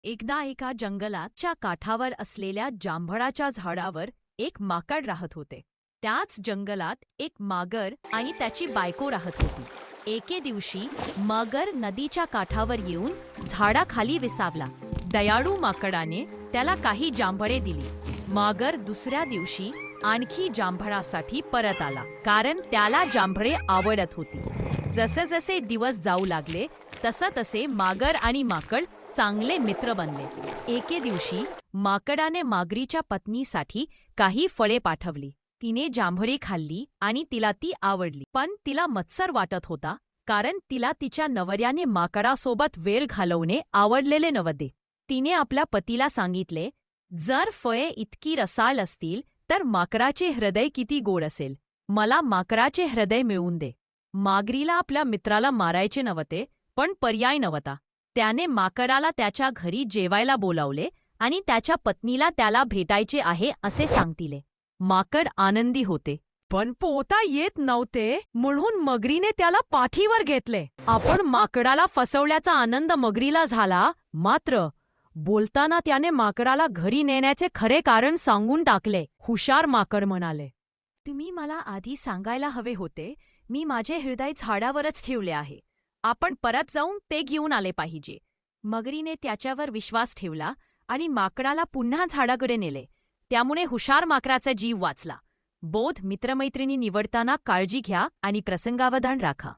एकदा एका जंगलाच्या काठावर असलेल्या जांभळाच्या झाडावर एक माकड राहत होते. त्याच जंगलात एक मागर आणि त्याची बायको राहत होती. एके दिवशी मगर नदीच्या काठावर येऊन झाडाखाली विसावला. दयाळू माकडाने त्याला काही जांभळे दिली. मागर दुसऱ्या दिवशी आणखी जांभळासाठी परत आला, कारण त्याला जांभळे आवडत होती. जसे जसे दिवस जाऊ लागले तसे मागर आणि माकड चांगले मित्र बनले. एके दिवशी माकडाने मागरीच्या पत्नीसाठी काही फळे पाठवली. तिने जांभळी खाल्ली आणि तिला ती आवडली, पण तिला मत्सर वाटत होता, कारण तिला तिच्या नवऱ्याने माकडासोबत वेळ घालवणे आवडलेले नव्हते. तिने आपल्या पतीला सांगितले, जर फळे इतकी रसाळ असतील तर माकडाचे हृदय किती गोड असेल. मला माकडाचे हृदय मिळवून दे. मागरीला आपल्या मित्राला मारायचे नव्हते, पण पर्याय नव्हता. त्याने माकडाला त्याच्या घरी जेवायला बोलावले आणि त्याच्या पत्नीला त्याला भेटायचे आहे असे सांगितले. माकड आनंदी होते, पण पोहता येत नव्हते म्हणून मगरीने त्याला पाठीवर घेतले. आपण माकडाला फसवल्याचा आनंद मगरीला झाला, मात्र बोलताना त्याने माकडाला घरी नेण्याचे खरे कारण सांगून टाकले. हुशार माकड म्हणाले, तुम्ही मला आधी सांगायला हवे होते. मी माझे हृदय झाडावरच ठेवले आहे. आपण परत जाऊन ते घेऊन आले पाहिजे. मगरीने त्याच्यावर विश्वास ठेवला आणि माकडाला पुन्हा झाडाकडे नेले. त्यामुळे हुशार माकडाचा जीव वाचला. बोध मित्रमैत्रिणी निवडताना काळजी घ्या आणि प्रसंगावधान राखा.